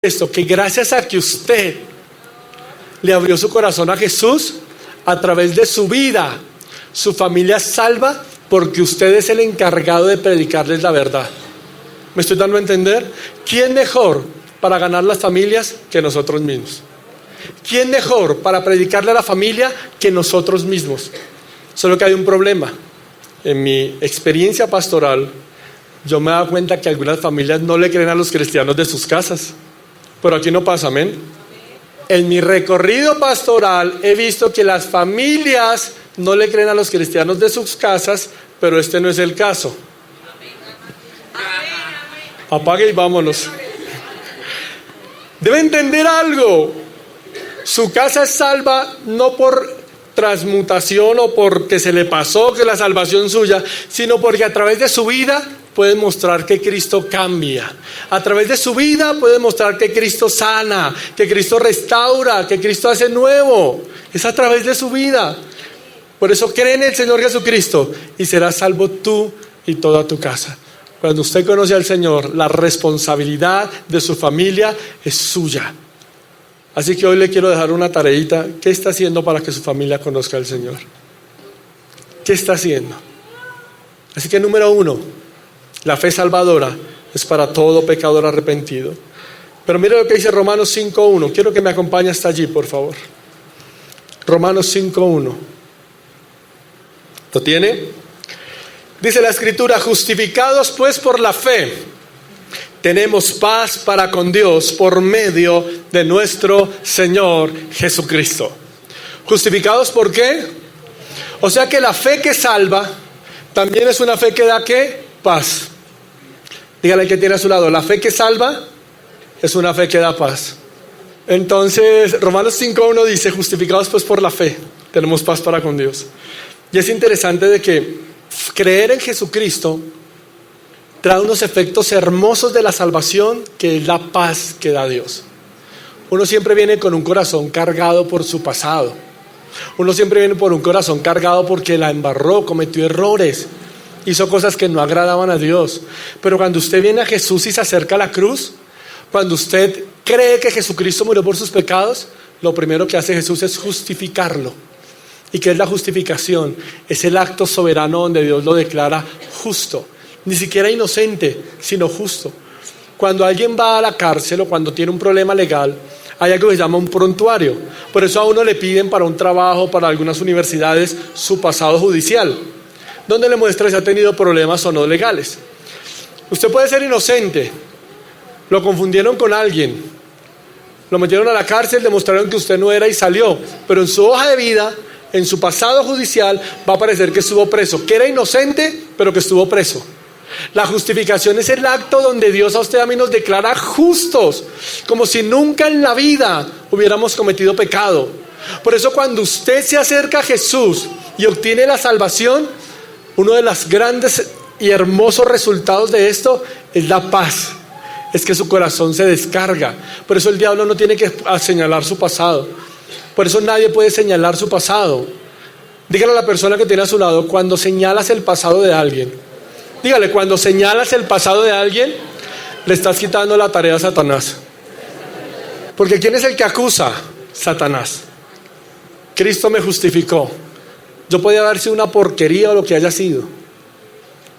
esto, que gracias a que usted le abrió su corazón a Jesús, a través de su vida, su familia es salva porque usted es el encargado de predicarles la verdad. ¿Me estoy dando a entender? ¿Quién mejor para ganar las familias que nosotros mismos? ¿Quién mejor para predicarle a la familia que nosotros mismos? Solo que hay un problema. En mi experiencia pastoral, yo me he dado cuenta que algunas familias no le creen a los cristianos de sus casas. Pero aquí no pasa, amén. En mi recorrido pastoral he visto que las familias no le creen a los cristianos de sus casas, pero este no es el caso. Apague y vámonos. Debe entender algo. Su casa es salva no por transmutación o porque se le pasó que la salvación suya, sino porque a través de su vida puede mostrar que Cristo cambia. A través de su vida puede mostrar que Cristo sana, que Cristo restaura, que Cristo hace nuevo. Es a través de su vida. Por eso cree en el Señor Jesucristo y serás salvo tú y toda tu casa. Cuando usted conoce al Señor, la responsabilidad de su familia es suya. Así que hoy le quiero dejar una tareita. ¿Qué está haciendo para que su familia conozca al Señor? ¿Qué está haciendo? Así que número 1, la fe salvadora es para todo pecador arrepentido. Pero mire lo que dice Romanos 5.1. Quiero que me acompañe hasta allí, por favor. Romanos 5.1. ¿Lo tiene? Dice la Escritura: justificados pues por la fe, tenemos paz para con Dios por medio de nuestro Señor Jesucristo. ¿Justificados por qué? O sea que la fe que salva también es una fe que da ¿qué? Paz. Dígale al que tiene a su lado: la fe que salva es una fe que da paz. Entonces Romanos 5.1 dice: justificados pues por la fe, tenemos paz para con Dios. Y es interesante de que creer en Jesucristo trae unos efectos hermosos de la salvación, que es la paz que da Dios. Uno siempre viene con un corazón cargado por su pasado. Uno siempre viene por un corazón cargado porque la embarró, cometió errores, hizo cosas que no agradaban a Dios. Pero cuando usted viene a Jesús y se acerca a la cruz, cuando usted cree que Jesucristo murió por sus pecados, lo primero que hace Jesús es justificarlo. ¿Y qué es la justificación? Es el acto soberano donde Dios lo declara justo. Ni siquiera inocente, sino justo. Cuando alguien va a la cárcel o cuando tiene un problema legal, hay algo que se llama un prontuario. Por eso a uno le piden para un trabajo, para algunas universidades, su pasado judicial, donde le muestra si ha tenido problemas o no legales. Usted puede ser inocente, lo confundieron con alguien, lo metieron a la cárcel, demostraron que usted no era y salió, pero en su hoja de vida, en su pasado judicial, va a aparecer que estuvo preso, que era inocente, pero que estuvo preso. La justificación es el acto donde Dios a usted y a mí nos declara justos, como si nunca en la vida hubiéramos cometido pecado. Por eso cuando usted se acerca a Jesús y obtiene la salvación, uno de los grandes y hermosos resultados de esto es la paz. Es que su corazón se descarga. Por eso el diablo no tiene que señalar su pasado. Por eso nadie puede señalar su pasado. Dígale a la persona que tiene a su lado: cuando señalas el pasado de alguien, dígale, cuando señalas el pasado de alguien, le estás quitando la tarea a Satanás. Porque ¿quién es el que acusa? Satanás. Cristo me justificó. Yo podía haber sido una porquería o lo que haya sido,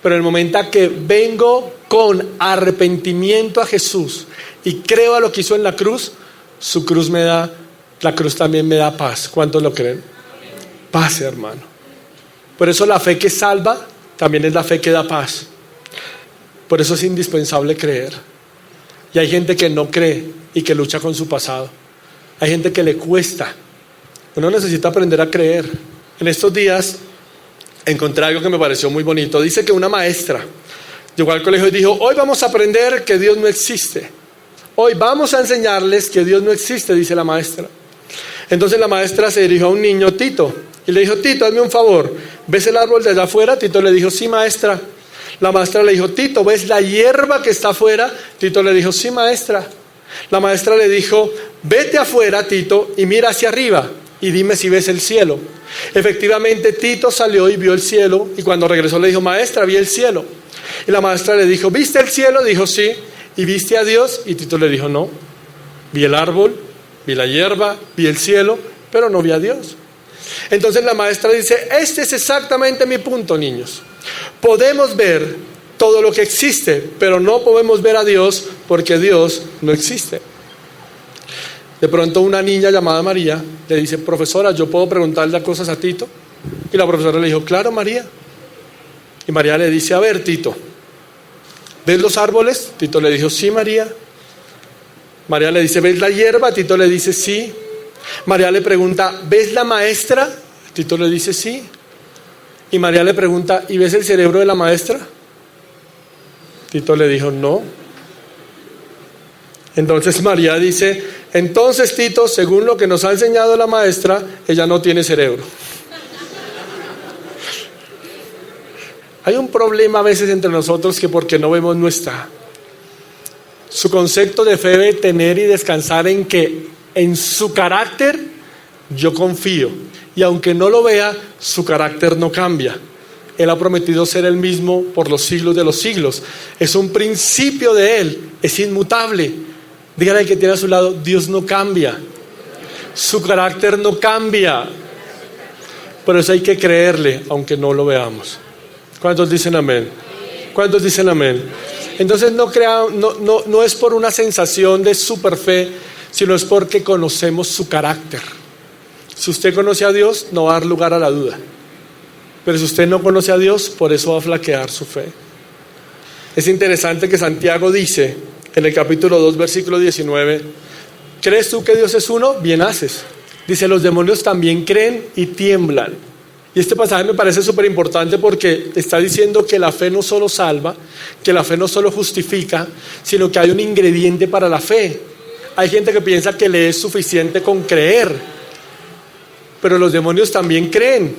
pero en el momento que vengo con arrepentimiento a Jesús y creo a lo que hizo en la cruz, su cruz me da, la cruz también me da paz. ¿Cuántos lo creen? Paz, hermano. Por eso la fe que salva también es la fe que da paz. Por eso es indispensable creer. Y hay gente que no cree y que lucha con su pasado. Hay gente que le cuesta. Uno necesita aprender a creer. En estos días encontré algo que me pareció muy bonito. Dice que una maestra llegó al colegio y dijo: hoy vamos a aprender que Dios no existe. Hoy vamos a enseñarles que Dios no existe, dice la maestra. Entonces la maestra se dirigió a un niño, Tito, y le dijo: Tito, hazme un favor, ¿ves el árbol de allá afuera? Tito le dijo: sí, maestra. La maestra le dijo: Tito, ¿ves la hierba que está afuera? Tito le dijo: sí, maestra. La maestra le dijo: vete afuera, Tito, y mira hacia arriba y dime si ves el cielo. Efectivamente, Tito salió y vio el cielo, y cuando regresó le dijo: maestra, vi el cielo. Y la maestra le dijo: ¿viste el cielo? Dijo: sí. ¿Y viste a Dios? Y Tito le dijo: no. Vi el árbol, vi la hierba, vi el cielo, pero no vi a Dios. Entonces la maestra dice, este es exactamente mi punto, niños. Podemos ver todo lo que existe, pero no podemos ver a Dios porque Dios no existe. De pronto una niña llamada María le dice, profesora, ¿yo puedo preguntarle cosas a Tito? Y la profesora le dijo, claro, María. Y María le dice, a ver, Tito, ¿ves los árboles? Tito le dijo, sí, María. María le dice, ¿ves la hierba? Tito le dice, sí. María le pregunta, ¿ves la maestra? Tito le dice, sí. Y María le pregunta, ¿y ves el cerebro de la maestra? Tito le dijo, no. Entonces María dice, entonces Tito, según lo que nos ha enseñado la maestra, ella no tiene cerebro. Hay un problema a veces entre nosotros que porque no vemos no está. Su concepto de fe debe tener y descansar en que en su carácter yo confío. Y aunque no lo vea, su carácter no cambia. Él ha prometido ser el mismo por los siglos de los siglos. Es un principio de Él, es inmutable. Dígale al que tiene a su lado, Dios no cambia. Su carácter no cambia. Por eso hay que creerle, aunque no lo veamos. ¿Cuántos dicen amén? ¿Cuántos dicen amén? Entonces no es por una sensación de super fe, sino es porque conocemos su carácter. Si usted conoce a Dios, no va a dar lugar a la duda. Pero si usted no conoce a Dios, por eso va a flaquear su fe. Es interesante que Santiago dice, en el capítulo 2, versículo 19, ¿crees tú que Dios es uno? Bien haces. Dice, los demonios también creen y tiemblan. Y este pasaje me parece súper importante porque está diciendo que la fe no solo salva, que la fe no solo justifica, sino que hay un ingrediente para la fe. Hay gente que piensa que le es suficiente con creer, pero los demonios también creen.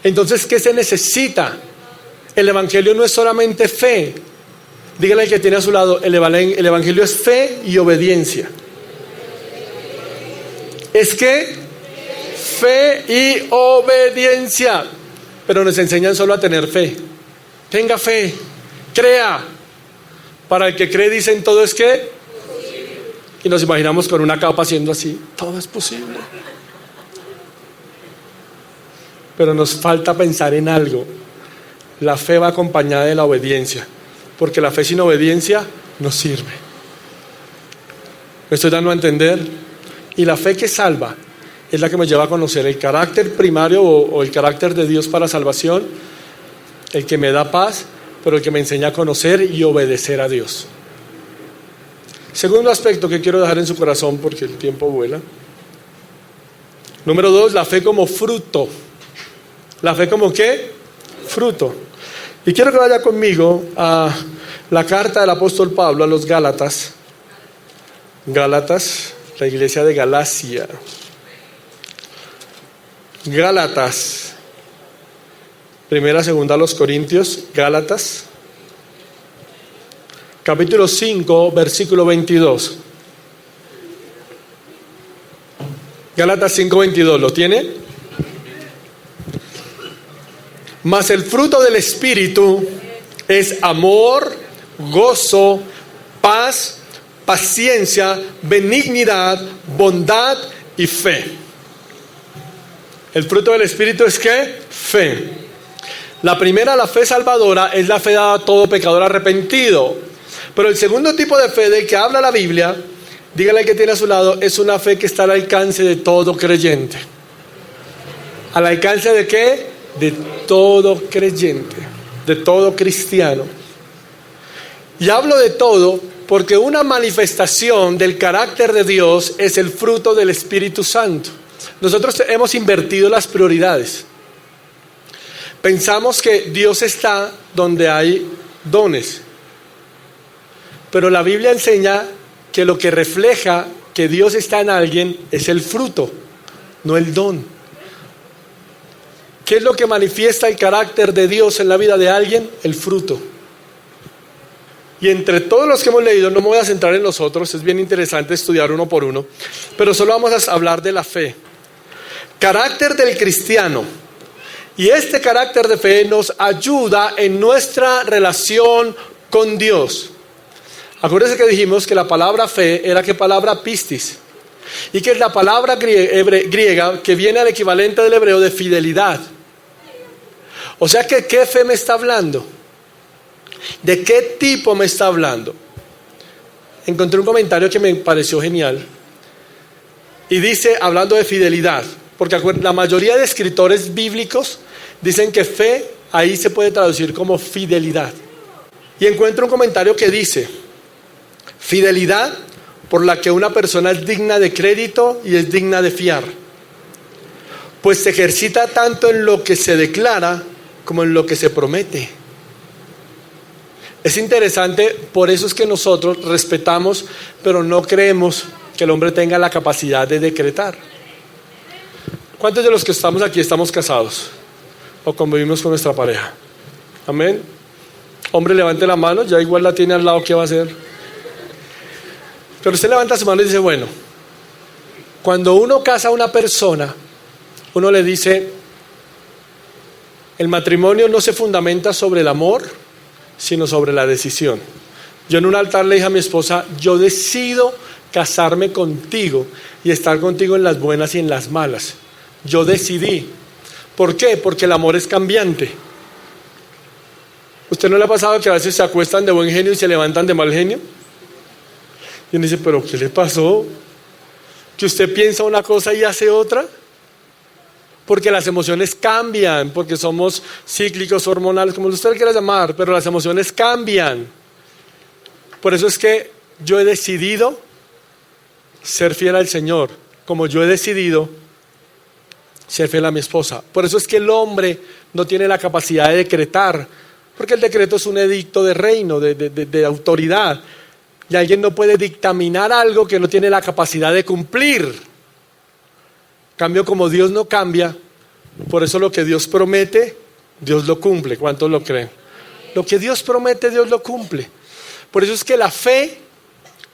Entonces, ¿qué se necesita? El evangelio no es solamente fe. Dígale al que tiene a su lado, el evangelio es fe y obediencia. Es que fe y obediencia. Pero nos enseñan solo a tener fe. Tenga fe, crea. Para el que cree dicen todo es que. Y nos imaginamos con una capa haciendo así. Todo es posible. Pero nos falta pensar en algo. La fe va acompañada de la obediencia. Porque la fe sin obediencia no sirve. ¿Me estoy dando a entender? Y la fe que salva es la que me lleva a conocer el carácter primario o el carácter de Dios para salvación, el que me da paz, pero el que me enseña a conocer y obedecer a Dios. Segundo aspecto que quiero dejar en su corazón porque el tiempo vuela. Número 2, la fe como fruto. ¿La fe como qué? Fruto. Y quiero que vaya conmigo a la carta del apóstol Pablo a los Gálatas. Gálatas, la iglesia de Galacia. Gálatas. Primera, segunda a los Corintios. Gálatas. Capítulo 5, versículo 22. Gálatas 5, 22. ¿Lo tiene? Mas el fruto del Espíritu es amor, gozo, paz, paciencia, benignidad, bondad y fe. El fruto del Espíritu es ¿qué? Fe. La primera, la fe salvadora, es la fe dada a todo pecador arrepentido. Pero el segundo tipo de fe del que habla la Biblia, dígale al que tiene a su lado, es una fe que está al alcance de todo creyente. ¿Al alcance de qué? De todo creyente, de todo cristiano. Y hablo de todo porque una manifestación del carácter de Dios es el fruto del Espíritu Santo. Nosotros hemos invertido las prioridades. Pensamos que Dios está donde hay dones. Pero la Biblia enseña que lo que refleja que Dios está en alguien es el fruto, no el don. ¿Qué es lo que manifiesta el carácter de Dios en la vida de alguien? El fruto. Y entre todos los que hemos leído, no me voy a centrar en los otros, es bien interesante estudiar uno por uno, pero solo vamos a hablar de la fe. Carácter del cristiano. Y este carácter de fe nos ayuda en nuestra relación con Dios. Acuérdense que dijimos que la palabra fe era ¿qué palabra? Pistis. Y que es la palabra griega que viene al equivalente del hebreo de fidelidad. O sea que ¿qué fe me está hablando? ¿De qué tipo me está hablando? Encontré un comentario que me pareció genial. Y dice, hablando de fidelidad, porque la mayoría de escritores bíblicos dicen que fe ahí se puede traducir como fidelidad. Y encuentro un comentario que dice, fidelidad por la que una persona es digna de crédito y es digna de fiar, pues se ejercita tanto en lo que se declara como en lo que se promete. Es interesante, por eso es que nosotros respetamos, pero no creemos que el hombre tenga la capacidad de decretar. ¿Cuántos de los que estamos aquí estamos casados o convivimos con nuestra pareja? Amén. Hombre, levante la mano, ya igual la tiene al lado, ¿qué va a hacer? Pero usted levanta su mano y dice, bueno, cuando uno casa a una persona, uno le dice, el matrimonio no se fundamenta sobre el amor, sino sobre la decisión. Yo en un altar le dije a mi esposa, yo decido casarme contigo y estar contigo en las buenas y en las malas. Yo decidí. ¿Por qué? Porque el amor es cambiante. ¿Usted no le ha pasado que a veces se acuestan de buen genio y se levantan de mal genio? Y uno dice, ¿pero qué le pasó? ¿Que usted piensa una cosa y hace otra? Porque las emociones cambian, porque somos cíclicos, hormonales, como usted quiera llamar, pero las emociones cambian. Por eso es que yo he decidido ser fiel al Señor, como yo he decidido ser fiel a mi esposa. Por eso es que el hombre no tiene la capacidad de decretar, porque el decreto es un edicto de reino, de autoridad, y alguien no puede dictaminar algo que no tiene la capacidad de cumplir. En cambio, como Dios no cambia, por eso lo que Dios promete, Dios lo cumple. ¿Cuántos lo creen? Lo que Dios promete, Dios lo cumple. Por eso es que la fe,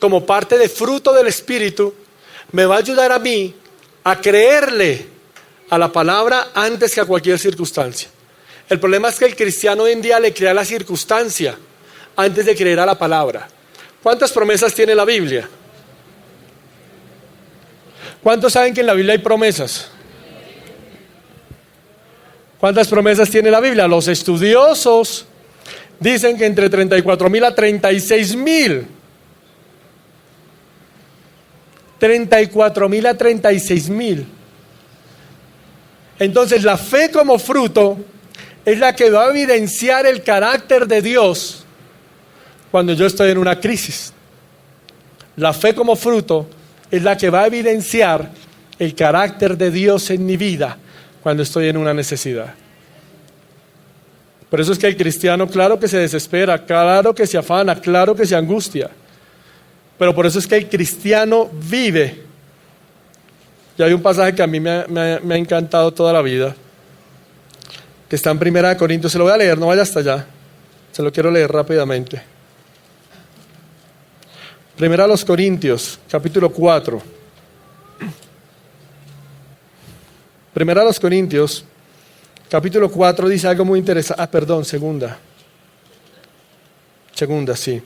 como parte de fruto del Espíritu, me va a ayudar a mí a creerle a la palabra antes que a cualquier circunstancia. El problema es que el cristiano hoy en día le crea a la circunstancia antes de creer a la palabra. ¿Cuántas promesas tiene la Biblia? ¿Cuántos saben que en la Biblia hay promesas? ¿Cuántas promesas tiene la Biblia? Los estudiosos dicen que entre 34,000 a 36,000. 34,000 a 36,000. Entonces la fe como fruto es la que va a evidenciar el carácter de Dios cuando yo estoy en una crisis. La fe como fruto es la que va a evidenciar el carácter de Dios en mi vida cuando estoy en una necesidad. Por eso es que el cristiano, claro que se desespera, claro que se afana, claro que se angustia. Pero por eso es que el cristiano vive. Y hay un pasaje que a mí me ha encantado toda la vida, que está en 1 Corintios. Se lo voy a leer, no vaya hasta allá. Se lo quiero leer rápidamente. 1 Corintios, capítulo 4. 1 Corintios, capítulo 4 dice algo muy interesante. Segunda, sí.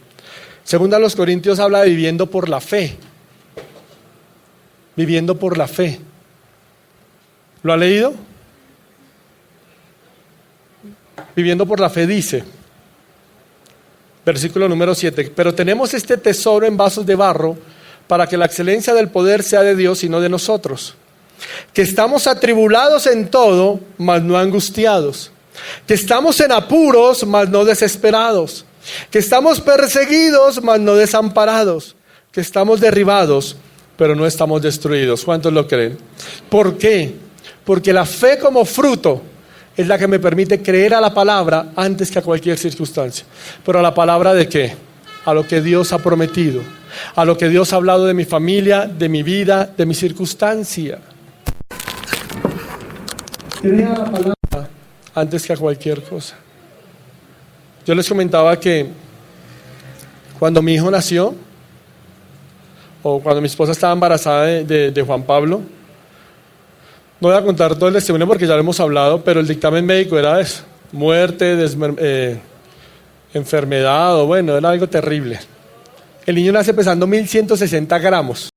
Segunda Corintios habla de viviendo por la fe. Viviendo por la fe. ¿Lo ha leído? Viviendo por la fe dice, versículo número 7, pero tenemos este tesoro en vasos de barro para que la excelencia del poder sea de Dios y no de nosotros. Que estamos atribulados en todo, mas no angustiados. Que estamos en apuros, mas no desesperados. Que estamos perseguidos, mas no desamparados. Que estamos derribados, pero no estamos destruidos. ¿Cuántos lo creen? ¿Por qué? Porque la fe como fruto es la que me permite creer a la palabra antes que a cualquier circunstancia. ¿Pero a la palabra de qué? A lo que Dios ha prometido, a lo que Dios ha hablado de mi familia, de mi vida, de mi circunstancia. Creer a la palabra antes que a cualquier cosa. Yo les comentaba que cuando mi hijo nació, o cuando mi esposa estaba embarazada de Juan Pablo, no voy a contar todo el testimonio porque ya lo hemos hablado, pero el dictamen médico era eso: muerte, enfermedad, o bueno, era algo terrible. El niño nace pesando 1160 gramos.